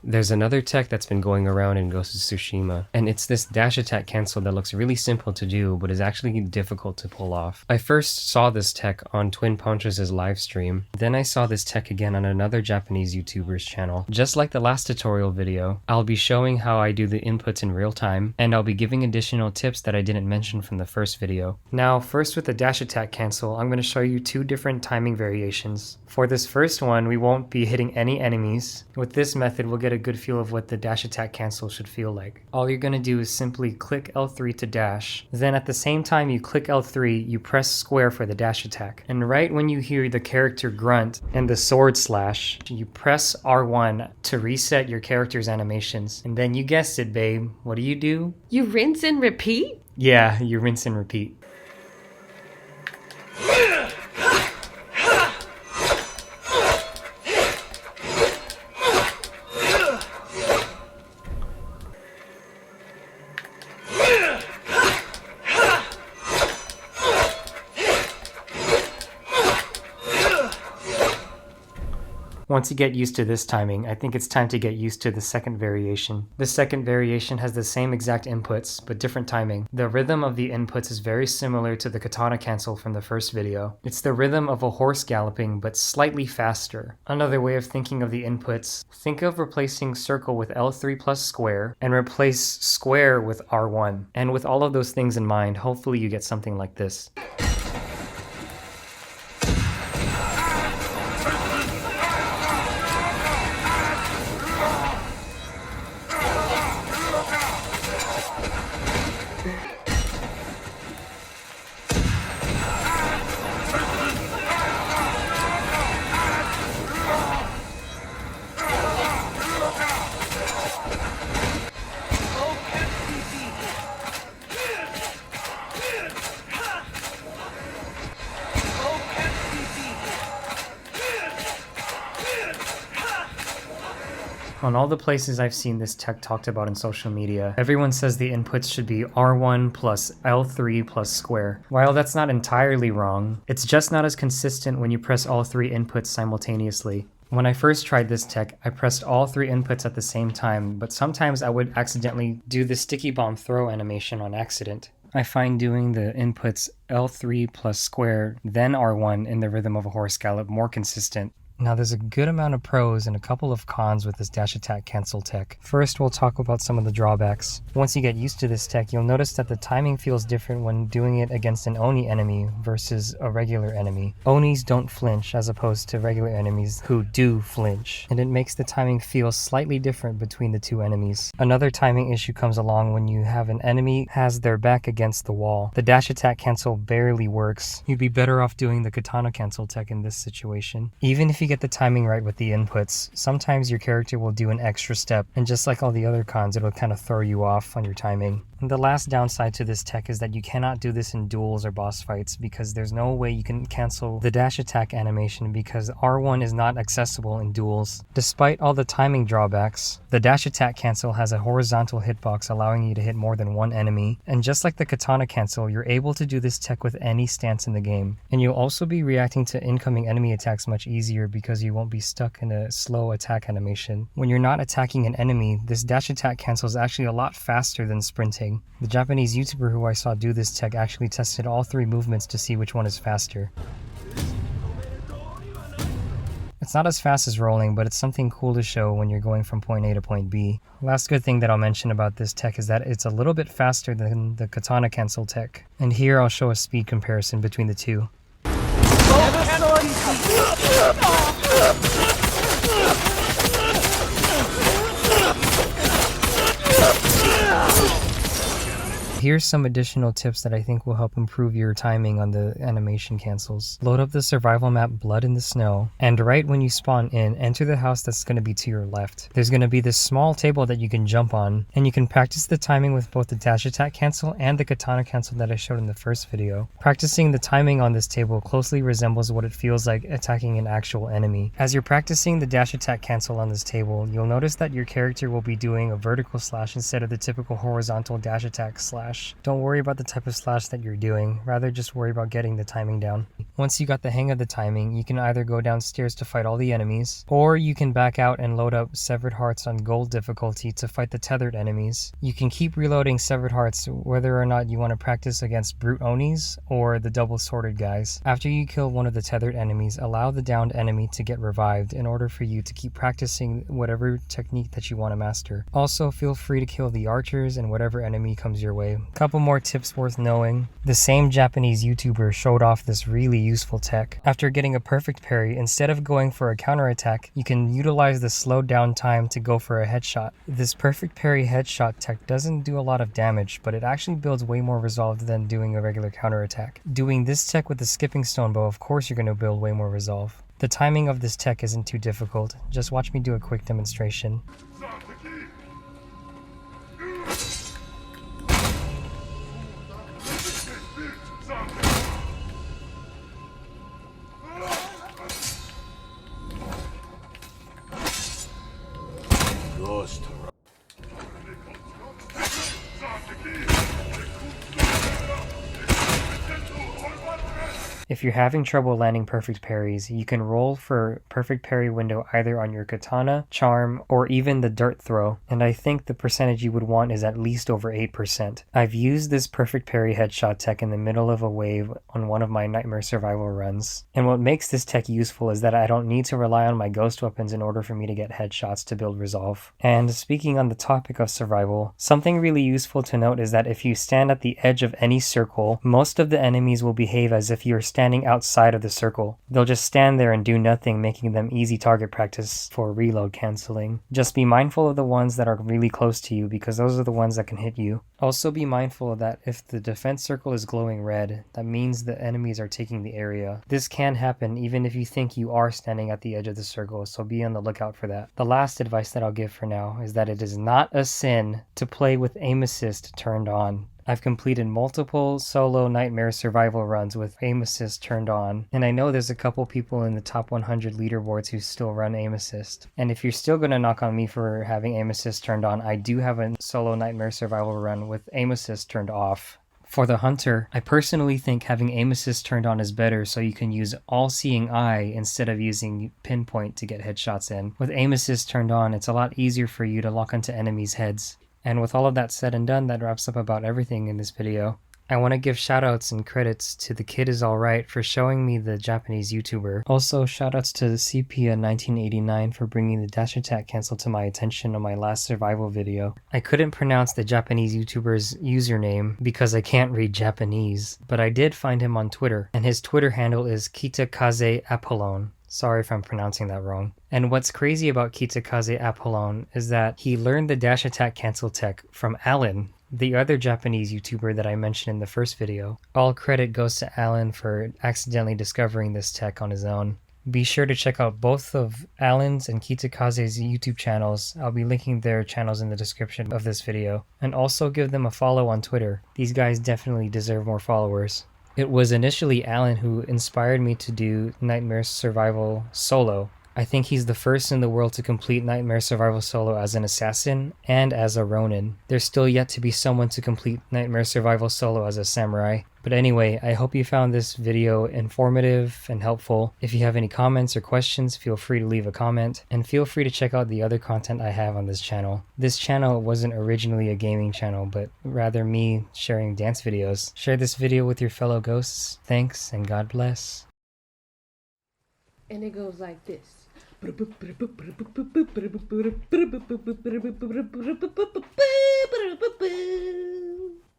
There's another tech that's been going around in Ghost of Tsushima, and it's this dash attack cancel that looks really simple to do, but is actually difficult to pull off. I first saw this tech on Twin Ponchos' live stream, then I saw this tech again on another Japanese YouTuber's channel. Just like the last tutorial video, I'll be showing how I do the inputs in real time, and I'll be giving additional tips that I didn't mention from the first video. Now, first with the dash attack cancel, I'm going to show you two different timing variations. For this first one, we won't be hitting any enemies. With this method, we'll get a good feel of what the dash attack cancel should feel like. All you're going to do is simply click L3 to dash. Then at the same time you click L3, you press square for the dash attack. And right when you hear the character grunt and the sword slash, you press R1 to reset your character's animations. And then you guessed it, babe. What do? You rinse and repeat? Yeah, you rinse and repeat. Once you get used to this timing, I think it's time to get used to the second variation. The second variation has the same exact inputs, but different timing. The rhythm of the inputs is very similar to the katana cancel from the first video. It's the rhythm of a horse galloping, but slightly faster. Another way of thinking of the inputs, think of replacing circle with L3 plus square, and replace square with R1. And with all of those things in mind, hopefully you get something like this. On all the places I've seen this tech talked about in social media, everyone says the inputs should be R1 plus L3 plus square. While that's not entirely wrong, it's just not as consistent when you press all three inputs simultaneously. When I first tried this tech, I pressed all three inputs at the same time, but sometimes I would accidentally do the sticky bomb throw animation on accident. I find doing the inputs L3 plus square, then R1 in the rhythm of a horse gallop more consistent. Now there's a good amount of pros and a couple of cons with this dash attack cancel tech. First, we'll talk about some of the drawbacks. Once you get used to this tech, you'll notice that the timing feels different when doing it against an Oni enemy versus a regular enemy. Onis don't flinch as opposed to regular enemies who do flinch, and it makes the timing feel slightly different between the two enemies. Another timing issue comes along when you have an enemy has their back against the wall. The dash attack cancel barely works. You'd be better off doing the katana cancel tech in this situation. Even if you get the timing right with the inputs, sometimes your character will do an extra step, and just like all the other cons, it'll kind of throw you off on your timing. And the last downside to this tech is that you cannot do this in duels or boss fights because there's no way you can cancel the dash attack animation because R1 is not accessible in duels. Despite all the timing drawbacks, the dash attack cancel has a horizontal hitbox allowing you to hit more than one enemy, and just like the katana cancel, you're able to do this tech with any stance in the game. And you'll also be reacting to incoming enemy attacks much easier because you won't be stuck in a slow attack animation. When you're not attacking an enemy, this dash attack cancel is actually a lot faster than sprinting. The Japanese YouTuber who I saw do this tech actually tested all three movements to see which one is faster. It's not as fast as rolling, but it's something cool to show when you're going from point A to point B. Last good thing that I'll mention about this tech is that it's a little bit faster than the katana cancel tech. And here I'll show a speed comparison between the two. Here's some additional tips that I think will help improve your timing on the animation cancels. Load up the survival map Blood in the Snow, and right when you spawn in, enter the house that's going to be to your left. There's going to be this small table that you can jump on, and you can practice the timing with both the dash attack cancel and the katana cancel that I showed in the first video. Practicing the timing on this table closely resembles what it feels like attacking an actual enemy. As you're practicing the dash attack cancel on this table, you'll notice that your character will be doing a vertical slash instead of the typical horizontal dash attack slash. slash. Don't worry about the type of slash that you're doing, rather just worry about getting the timing down. Once you got the hang of the timing, you can either go downstairs to fight all the enemies, or you can back out and load up Severed Hearts on gold difficulty to fight the tethered enemies. You can keep reloading Severed Hearts whether or not you want to practice against brute Onis or the double sworded guys. After you kill one of the tethered enemies, allow the downed enemy to get revived in order for you to keep practicing whatever technique that you want to master. Also, feel free to kill the archers and whatever enemy comes your way. Couple more tips worth knowing. The same Japanese YouTuber showed off this really useful tech. After getting a perfect parry, instead of going for a counterattack, you can utilize the slowed down time to go for a headshot. This perfect parry headshot tech doesn't do a lot of damage, but it actually builds way more resolve than doing a regular counterattack. Doing this tech with the skipping stone bow, of course you're going to build way more resolve. The timing of this tech isn't too difficult. Just watch me do a quick demonstration. If you're having trouble landing perfect parries, you can roll for perfect parry window either on your katana, charm, or even the dirt throw, and I think the percentage you would want is at least over 8%. I've used this perfect parry headshot tech in the middle of a wave on one of my nightmare survival runs, and what makes this tech useful is that I don't need to rely on my ghost weapons in order for me to get headshots to build resolve. And speaking on the topic of survival, something really useful to note is that if you stand at the edge of any circle, most of the enemies will behave as if you're standing outside of the circle. They'll just stand there and do nothing, making them easy target practice for reload canceling. Just be mindful of the ones that are really close to you, because those are the ones that can hit you. Also be mindful that if the defense circle is glowing red, that means the enemies are taking the area. This can happen even if you think you are standing at the edge of the circle, so be on the lookout for that. The last advice that I'll give for now is that it is not a sin to play with aim assist turned on. I've completed multiple solo nightmare survival runs with aim assist turned on, and I know there's a couple people in the top 100 leaderboards who still run aim assist. And if you're still gonna knock on me for having aim assist turned on, I do have a solo nightmare survival run with aim assist turned off. For the hunter, I personally think having aim assist turned on is better, so you can use all-seeing eye instead of using pinpoint to get headshots in. With aim assist turned on, it's a lot easier for you to lock onto enemies' heads. And with all of that said and done, that wraps up about everything in this video. I want to give shoutouts and credits to The Kid Is Alright for showing me the Japanese YouTuber. Also shoutouts to Sepia1989 for bringing the dash attack cancel to my attention on my last survival video. I couldn't pronounce the Japanese YouTuber's username because I can't read Japanese, but I did find him on Twitter, and his Twitter handle is KitaKazeApollon. Sorry if I'm pronouncing that wrong. And what's crazy about KitaKazeApollon is that he learned the dash attack cancel tech from Alan, the other Japanese YouTuber that I mentioned in the first video. All credit goes to Alan for accidentally discovering this tech on his own. Be sure to check out both of Alan's and KitaKaze's YouTube channels. I'll be linking their channels in the description of this video. And also give them a follow on Twitter. These guys definitely deserve more followers. It was initially Alan who inspired me to do Nightmare Survival solo. I think he's the first in the world to complete Nightmare Survival solo as an assassin and as a Ronin. There's still yet to be someone to complete Nightmare Survival solo as a samurai. But anyway, I hope you found this video informative and helpful. If you have any comments or questions, feel free to leave a comment, and feel free to check out the other content I have on this channel. This channel wasn't originally a gaming channel, but rather me sharing dance videos. Share this video with your fellow ghosts. Thanks, and God bless. And it goes like this.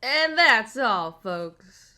And that's all, folks.